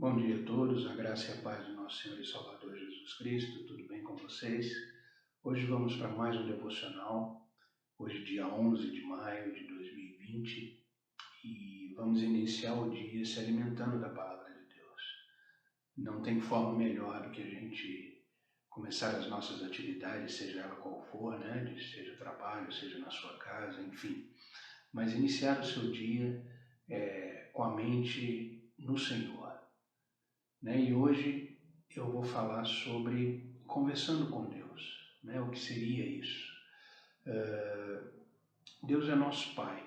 Bom dia a todos, a graça e a paz do nosso Senhor e Salvador Jesus Cristo, tudo bem com vocês? Hoje vamos para mais um devocional, hoje dia 11 de maio de 2020 e vamos iniciar o dia se alimentando da Palavra de Deus. Não tem forma melhor do que a gente começar as nossas atividades, seja ela qual for, né? Seja trabalho, seja na sua casa, enfim. Mas iniciar o seu dia com a mente no Senhor. E hoje eu vou falar sobre conversando com Deus, o que seria isso? Deus é nosso Pai.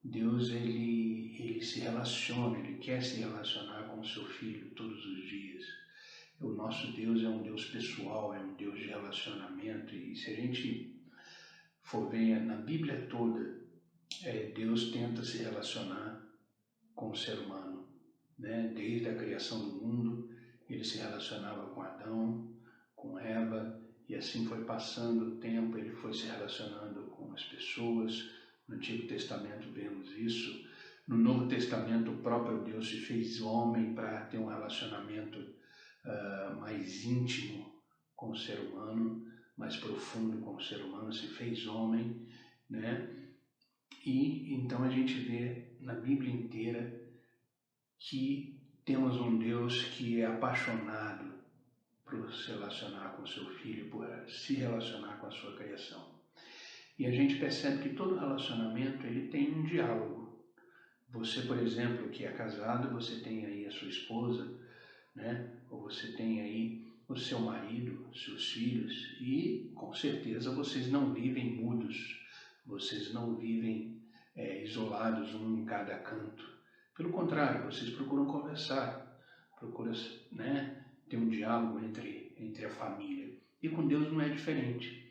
Deus ele se relaciona, Ele quer se relacionar com o seu Filho todos os dias. O nosso Deus é um Deus pessoal, é um Deus de relacionamento, e se a gente for ver na Bíblia toda, Deus tenta se relacionar com o ser humano, Desde a criação do mundo, Ele se relacionava com Adão, com Eva, e assim foi passando o tempo, Ele foi se relacionando com as pessoas. No Antigo Testamento vemos isso. No Novo Testamento, o próprio Deus se fez homem para ter um relacionamento mais íntimo com o ser humano, mais profundo com o ser humano, se fez homem, E então a gente vê na Bíblia inteira que temos um Deus que é apaixonado por se relacionar com seu Filho, por se relacionar com a sua criação. E a gente percebe que todo relacionamento ele tem um diálogo. Você, por exemplo, que é casado, você tem aí a sua esposa, Ou você tem aí o seu marido, seus filhos, e com certeza vocês não vivem mudos, vocês não vivem isolados um em cada canto. Pelo contrário, vocês procuram conversar, procuram ter um diálogo entre a família. E com Deus não é diferente.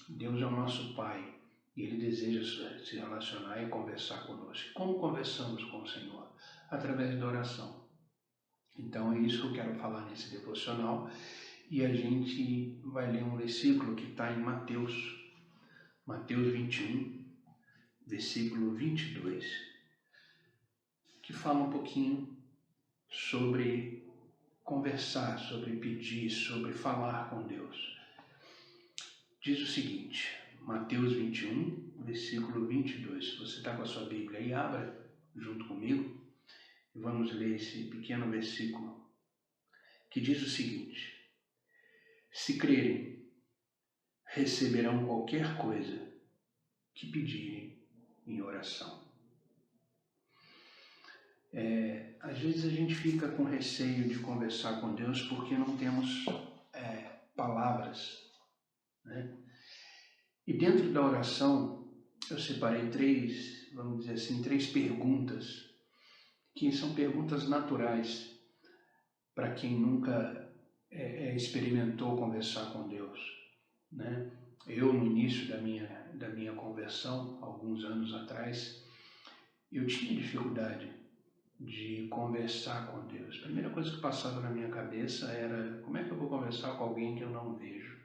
Deus é o nosso Pai e Ele deseja se relacionar e conversar conosco. Como conversamos com o Senhor? Através da oração. Então é isso que eu quero falar nesse devocional. E a gente vai ler um versículo que está em Mateus 21, versículo 22, que fala um pouquinho sobre conversar, sobre pedir, sobre falar com Deus. Diz o seguinte, Mateus 21, versículo 22. Se você está com a sua Bíblia aí, abra junto comigo e vamos ler esse pequeno versículo que diz o seguinte: se crerem, receberão qualquer coisa que pedirem em oração. Às vezes a gente fica com receio de conversar com Deus porque não temos palavras, E dentro da oração eu separei três perguntas que são perguntas naturais para quem nunca experimentou conversar com Deus, Eu, no início da minha conversão, alguns anos atrás, eu tinha dificuldade de conversar com Deus. A primeira coisa que passava na minha cabeça era: como é que eu vou conversar com alguém que eu não vejo,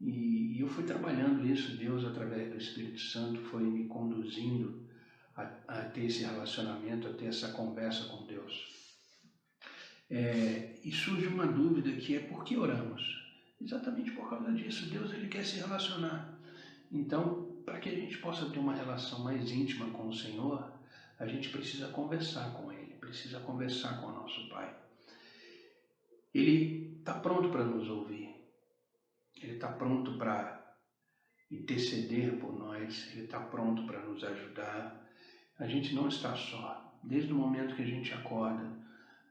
E eu fui trabalhando isso, Deus, através do Espírito Santo, foi me conduzindo a ter esse relacionamento, a ter essa conversa com Deus. E surge uma dúvida que é: por que oramos? Exatamente por causa disso. Deus ele quer se relacionar. Então, para que a gente possa ter uma relação mais íntima com o Senhor, a gente precisa conversar com Ele, precisa conversar com o nosso Pai. Ele está pronto para nos ouvir, Ele está pronto para interceder por nós, Ele está pronto para nos ajudar. A gente não está só, desde o momento que a gente acorda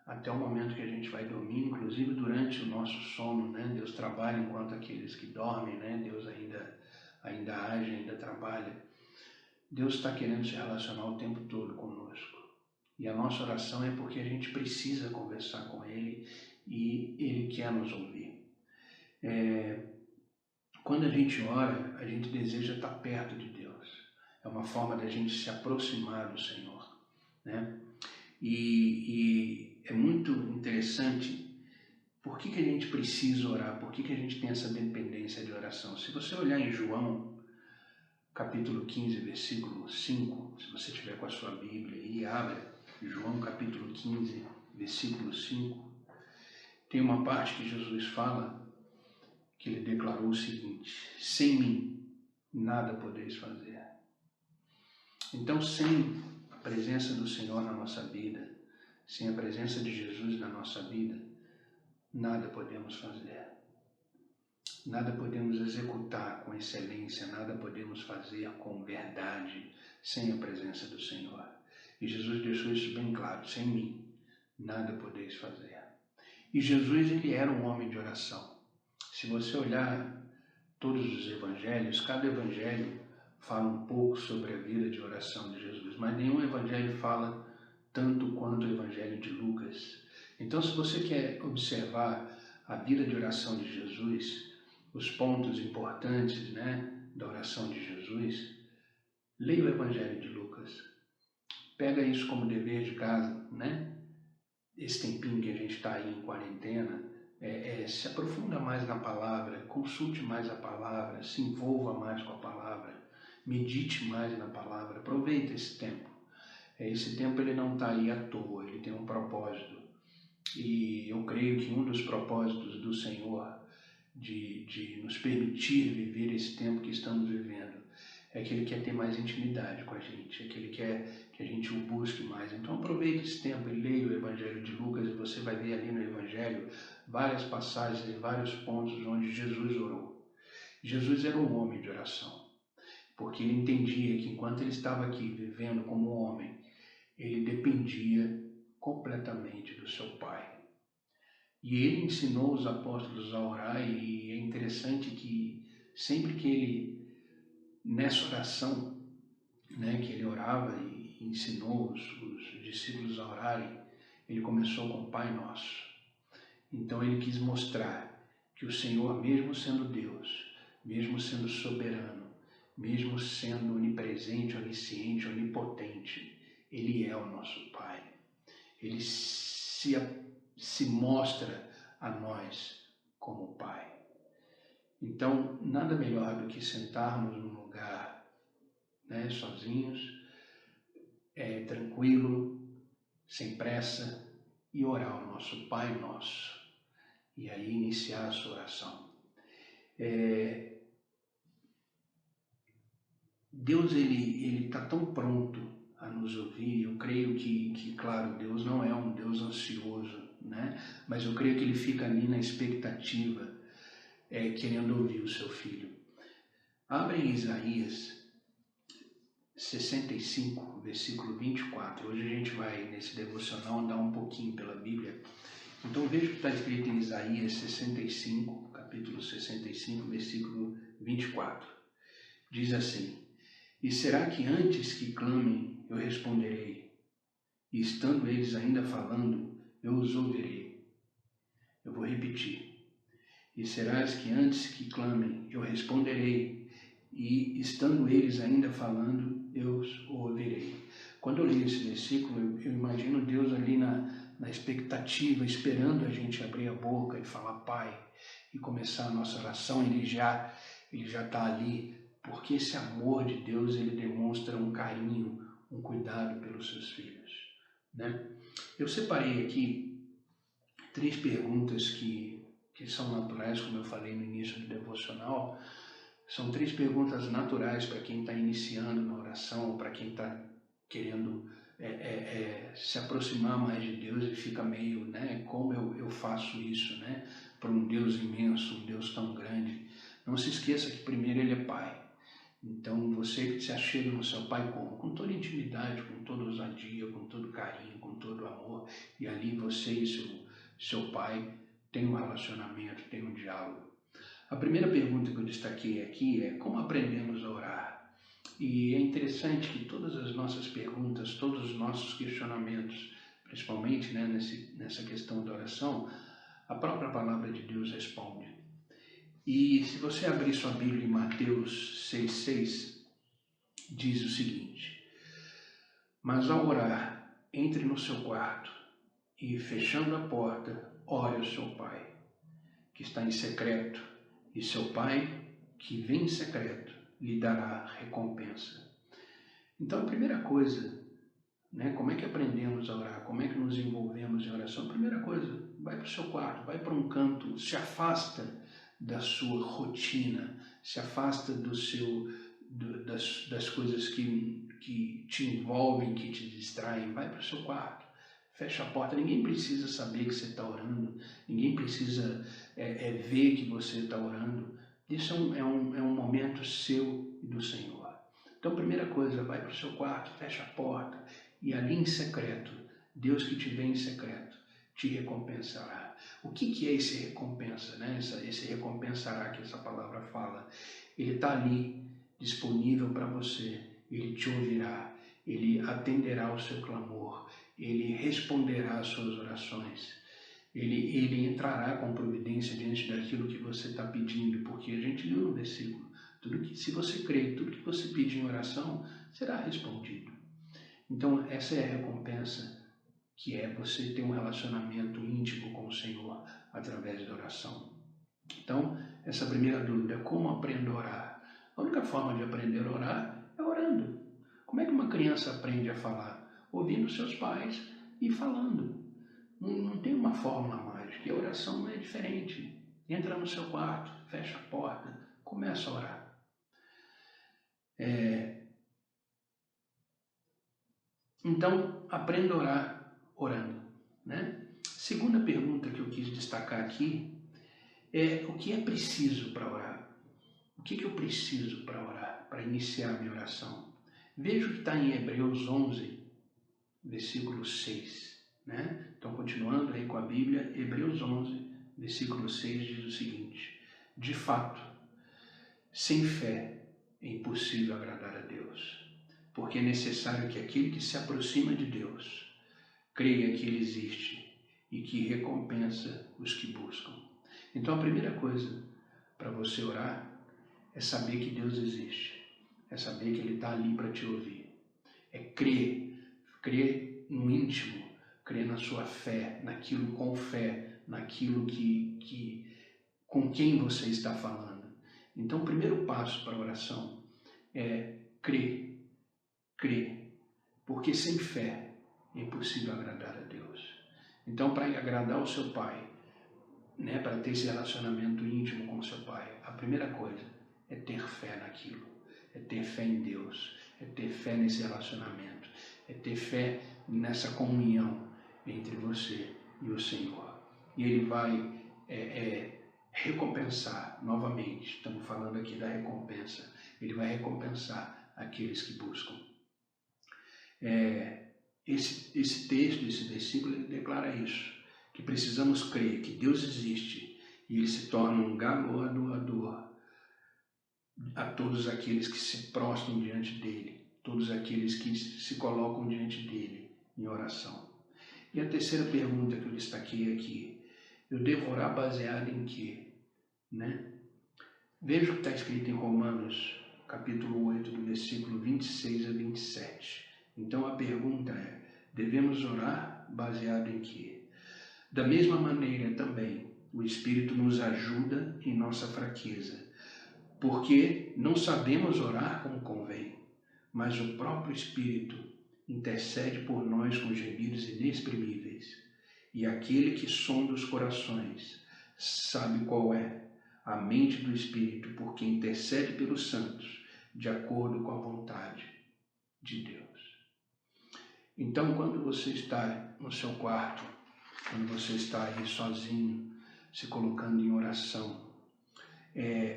até o momento que a gente vai dormir, inclusive durante o nosso sono, Deus trabalha enquanto aqueles que dormem, Deus ainda age, ainda trabalha. Deus está querendo se relacionar o tempo todo conosco. E a nossa oração é porque a gente precisa conversar com Ele e Ele quer nos ouvir. Quando a gente ora, a gente deseja estar perto de Deus. É uma forma da gente se aproximar do Senhor, E é muito interessante. Por que a gente precisa orar? Por que a gente tem essa dependência de oração? Se você olhar em João, capítulo 15, versículo 5, se você tiver com a sua Bíblia aí, abre João capítulo 15, versículo 5, tem uma parte que Jesus fala, que ele declarou o seguinte: sem mim nada podeis fazer. Então, sem a presença do Senhor na nossa vida, sem a presença de Jesus na nossa vida, nada podemos fazer. Nada podemos executar com excelência, nada podemos fazer com verdade sem a presença do Senhor. E Jesus deixou isso bem claro: sem mim nada podeis fazer. E Jesus, ele era um homem de oração. Se você olhar todos os evangelhos, cada evangelho fala um pouco sobre a vida de oração de Jesus, mas nenhum evangelho fala tanto quanto o evangelho de Lucas. Então, se você quer observar a vida de oração de Jesus, os pontos importantes, da oração de Jesus, leia o evangelho de Lucas. Pega isso como dever de casa, Esse tempinho que a gente está aí em quarentena, se aprofunda mais na palavra, consulte mais a palavra, se envolva mais com a palavra, medite mais na palavra, aproveita esse tempo. Esse tempo ele não está aí à toa, ele tem um propósito. E eu creio que um dos propósitos do Senhor de nos permitir viver esse tempo que estamos vivendo é que Ele quer ter mais intimidade com a gente, é que Ele quer que a gente o busque mais. Então aproveite esse tempo e leia o Evangelho de Lucas, e você vai ver ali no Evangelho várias passagens e vários pontos onde Jesus orou. Jesus era um homem de oração, porque ele entendia que enquanto ele estava aqui vivendo como homem, ele dependia completamente do seu Pai. E ele ensinou os apóstolos a orar, e é interessante que sempre que ele, nessa oração, que ele orava e ensinou os discípulos a orarem, ele começou com o Pai Nosso. Então ele quis mostrar que o Senhor, mesmo sendo Deus, mesmo sendo soberano, mesmo sendo onipresente, onisciente, onipotente, Ele é o nosso Pai. Ele se mostra a nós como Pai. Então, nada melhor do que sentarmos num lugar, sozinhos, tranquilo, sem pressa, e orar ao nosso Pai Nosso. E aí iniciar a sua oração. Deus, ele está tão pronto a nos ouvir. Eu creio que, claro, Deus não é um Deus ansioso, mas eu creio que Ele fica ali na expectativa, querendo ouvir o seu filho. Abre em Isaías 65, versículo 24. Hoje a gente vai, nesse devocional, andar um pouquinho pela Bíblia. Então veja o que está escrito em Isaías 65, capítulo 65, versículo 24. Diz assim: e será que antes que clamem eu responderei, e estando eles ainda falando, eu os ouvirei? Eu vou repetir. E serás que antes que clamem eu responderei, e estando eles ainda falando, eu os ouvirei. Quando eu leio esse versículo, eu imagino Deus ali na expectativa, esperando a gente abrir a boca e falar Pai, e começar a nossa oração. Ele já está ali, porque esse amor de Deus, ele demonstra um carinho, um cuidado pelos seus filhos, Eu separei aqui 3 perguntas que são naturais, como eu falei no início do devocional. São 3 perguntas naturais para quem está iniciando na oração, para quem está querendo se aproximar mais de Deus e fica meio, como eu faço isso, para um Deus imenso, um Deus tão grande. Não se esqueça que primeiro Ele é Pai. Então você que se achega no seu Pai como? Com toda intimidade, com toda ousadia, com todo carinho, com todo amor. E ali você e seu Pai têm um relacionamento, têm um diálogo. A primeira pergunta que eu destaquei aqui é: como aprendemos a orar? E é interessante que todas as nossas perguntas, todos os nossos questionamentos, principalmente nessa questão da oração, a própria palavra de Deus responde. E se você abrir sua Bíblia em Mateus 6,6, diz o seguinte: mas ao orar, entre no seu quarto e, fechando a porta, ore ao seu Pai, que está em secreto, e seu Pai, que vem em secreto, lhe dará recompensa. Então a primeira coisa né? Como é que aprendemos a orar? Como é que nos envolvemos em oração? Primeira coisa, vai para o seu quarto, vai para um canto, se afasta da sua rotina, se afasta das coisas que te envolvem, que te distraem, vai para o seu quarto, fecha a porta, ninguém precisa saber que você está orando, ninguém precisa ver que você está orando, isso é um momento seu e do Senhor. Então, primeira coisa, vai para o seu quarto, fecha a porta e ali em secreto, Deus que te vê em secreto, te recompensará. O que é esse recompensa, né? Esse recompensará que essa palavra fala? Ele está ali, disponível para você, ele te ouvirá, ele atenderá ao seu clamor, ele responderá às suas orações, ele entrará com providência diante daquilo que você está pedindo, porque a gente viu no versículo, se você crer, tudo que você pedir em oração será respondido. Então essa é a recompensa, que é você ter um relacionamento íntimo com o Senhor através da oração. Então, essa primeira dúvida, como aprendo a orar? A única forma de aprender a orar é orando. Como é que uma criança aprende a falar? Ouvindo seus pais e falando. Não tem uma fórmula mágica, a oração não é diferente. Entra no seu quarto, fecha a porta, começa a orar. Então, aprenda a orar orando, né? Segunda pergunta que eu quis destacar aqui é o que é preciso para orar? O que eu preciso para orar, para iniciar a minha oração? Veja o que está em Hebreus 11, versículo 6, né? Então, continuando aí com a Bíblia, Hebreus 11, versículo 6 diz o seguinte: de fato, sem fé é impossível agradar a Deus, porque é necessário que aquele que se aproxima de Deus creia que Ele existe e que recompensa os que buscam. Então a primeira coisa para você orar é saber que Deus existe, é saber que Ele está ali para te ouvir, é crer no íntimo, crer na sua fé, naquilo com quem você está falando. Então o primeiro passo para a oração é crer, porque sem fé é impossível agradar a Deus. Então, para agradar o seu pai, né, para ter esse relacionamento íntimo com o seu pai, a primeira coisa é ter fé naquilo, é ter fé em Deus, é ter fé nesse relacionamento, é ter fé nessa comunhão entre você e o Senhor. E Ele vai recompensar, novamente, estamos falando aqui da recompensa, Ele vai recompensar aqueles que buscam. Esse texto, esse versículo, ele declara isso, que precisamos crer que Deus existe e Ele se torna um galardoador a todos aqueles que se prostram diante dEle, todos aqueles que se colocam diante dEle em oração. E a terceira pergunta que eu destaquei aqui, eu devo orar baseado em quê? Né? Veja o que está escrito em Romanos, capítulo 8, do versículo 26 a 27. Então a pergunta é, devemos orar baseado em quê? Da mesma maneira também, o Espírito nos ajuda em nossa fraqueza, porque não sabemos orar como convém, mas o próprio Espírito intercede por nós com gemidos inexprimíveis. E aquele que sonda os corações sabe qual é a mente do Espírito, porque intercede pelos santos, de acordo com a vontade de Deus. Então, quando você está no seu quarto, quando você está aí sozinho, se colocando em oração,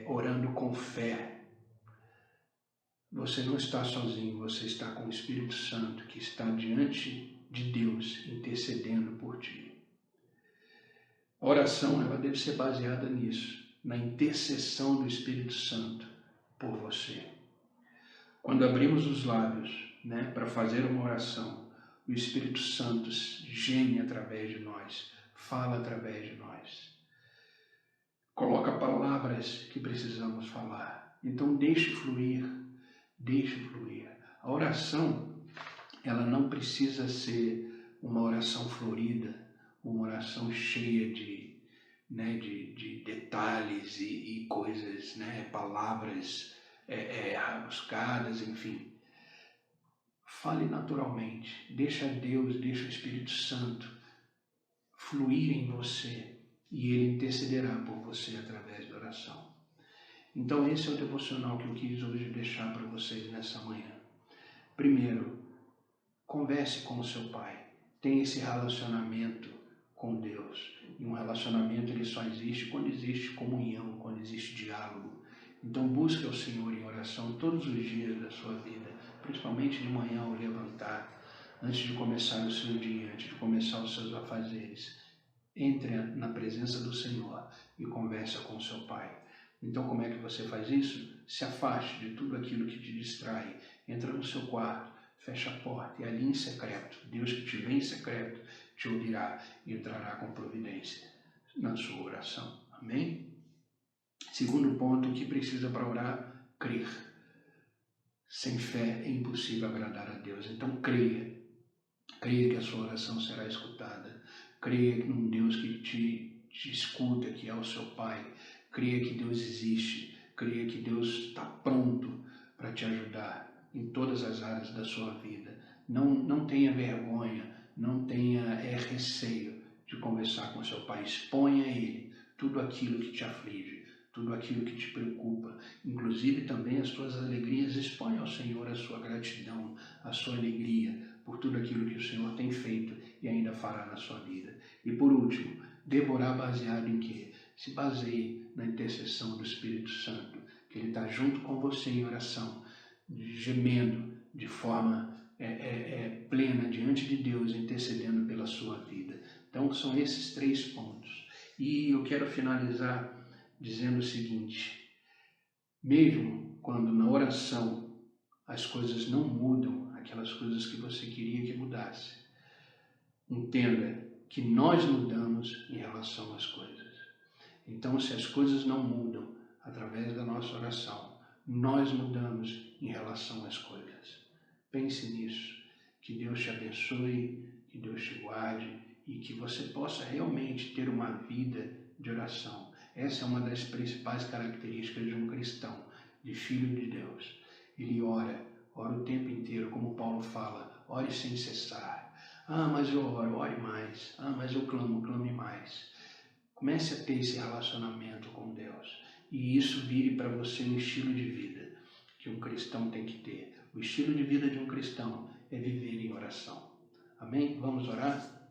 orando com fé, você não está sozinho, você está com o Espírito Santo que está diante de Deus, intercedendo por ti. A oração, ela deve ser baseada nisso, na intercessão do Espírito Santo por você. Quando abrimos os lábios, né, para fazer uma oração, o Espírito Santo geme através de nós, fala através de nós. Coloca palavras que precisamos falar. Então deixe fluir, deixe fluir. A oração, ela não precisa ser uma oração florida, uma oração cheia de detalhes e coisas, né, palavras rebuscadas, enfim. Fale naturalmente. Deixa Deus, deixa o Espírito Santo fluir em você e Ele intercederá por você através da oração. Então esse é o devocional que eu quis hoje deixar para vocês nessa manhã. Primeiro, converse com o seu Pai. Tenha esse relacionamento com Deus. E um relacionamento ele só existe quando existe comunhão, quando existe diálogo. Então busque o Senhor em oração todos os dias da sua vida, principalmente de manhã ao levantar, antes de começar o seu dia, antes de começar os seus afazeres. Entre na presença do Senhor e converse com o seu Pai. Então como é que você faz isso? Se afaste de tudo aquilo que te distrai. Entra no seu quarto, fecha a porta e ali em secreto, Deus que te vê em secreto, te ouvirá e entrará com providência na sua oração. Amém? Segundo ponto, o que precisa para orar? Crer. Sem fé é impossível agradar a Deus. Então creia. Creia que a sua oração será escutada. Creia num Deus que te escuta, que é o seu Pai. Creia que Deus existe. Creia que Deus está pronto para te ajudar em todas as áreas da sua vida. Não tenha vergonha, não tenha receio de conversar com seu Pai. Exponha a Ele tudo aquilo que te aflige, tudo aquilo que te preocupa, inclusive também as suas alegrias. Exponha ao Senhor a sua gratidão, a sua alegria por tudo aquilo que o Senhor tem feito e ainda fará na sua vida. E por último, devorar baseado em quê? Se baseie na intercessão do Espírito Santo, que Ele está junto com você em oração, gemendo de forma plena diante de Deus, intercedendo pela sua vida. Então são esses 3 pontos. E eu quero finalizar dizendo o seguinte: mesmo quando na oração as coisas não mudam, aquelas coisas que você queria que mudasse, entenda que nós mudamos em relação às coisas. Então, se as coisas não mudam através da nossa oração, nós mudamos em relação às coisas. Pense nisso. Que Deus te abençoe, que Deus te guarde e que você possa realmente ter uma vida de oração. Essa é uma das principais características de um cristão, de filho de Deus. Ele ora o tempo inteiro, como Paulo fala, ore sem cessar. Mas eu oro, ore mais. Mas eu clame mais. Comece a ter esse relacionamento com Deus e isso vire para você um estilo de vida que um cristão tem que ter. O estilo de vida de um cristão é viver em oração. Amém? Vamos orar?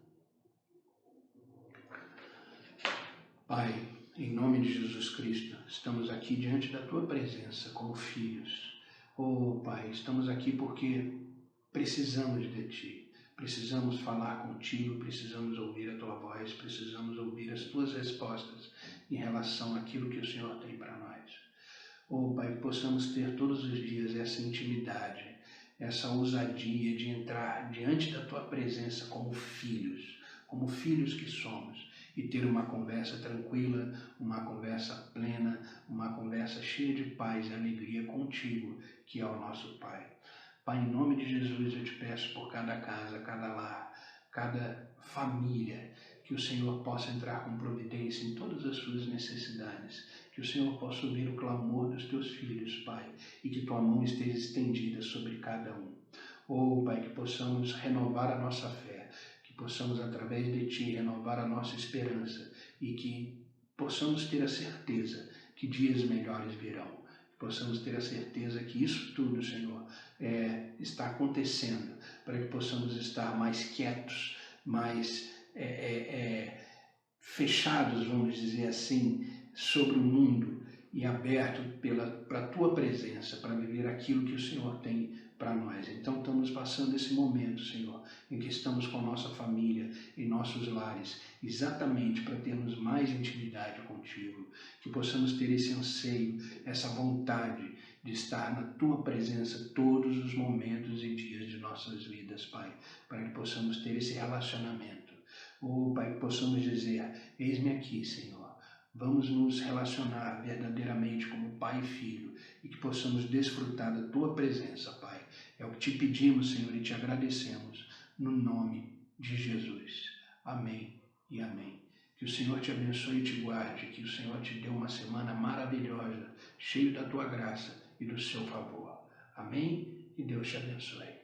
Pai, em nome de Jesus Cristo, estamos aqui diante da Tua presença como filhos. Pai, estamos aqui porque precisamos de Ti. Precisamos falar contigo, precisamos ouvir a tua voz, precisamos ouvir as tuas respostas em relação àquilo que o Senhor tem para nós. Pai, que possamos ter todos os dias essa intimidade, essa ousadia de entrar diante da tua presença como filhos que somos, e ter uma conversa tranquila, uma conversa plena, uma conversa cheia de paz e alegria contigo, que é o nosso Pai. Pai, em nome de Jesus, eu te peço por cada casa, cada lar, cada família, que o Senhor possa entrar com providência em todas as suas necessidades, que o Senhor possa ouvir o clamor dos teus filhos, Pai, e que tua mão esteja estendida sobre cada um. Pai, que possamos renovar a nossa fé, que possamos, através de Ti, renovar a nossa esperança e que possamos ter a certeza que dias melhores virão. Possamos ter a certeza que isso tudo, Senhor, está acontecendo, para que possamos estar mais quietos, mais fechados, vamos dizer assim, sobre o mundo e aberto para a Tua presença, para viver aquilo que o Senhor tem para nós. Então estamos passando esse momento, Senhor, em que estamos com a nossa família, em nossos lares, exatamente para termos mais intimidade contigo, que possamos ter esse anseio, essa vontade de estar na Tua presença todos os momentos e dias de nossas vidas, Pai, para que possamos ter esse relacionamento. Pai, que possamos dizer, eis-me aqui, Senhor. Vamos nos relacionar verdadeiramente como pai e filho e que possamos desfrutar da Tua presença, Pai. É o que te pedimos, Senhor, e te agradecemos, no nome de Jesus. Amém e amém. Que o Senhor te abençoe e te guarde, que o Senhor te dê uma semana maravilhosa, cheio da Tua graça e do seu favor. Amém? E Deus te abençoe.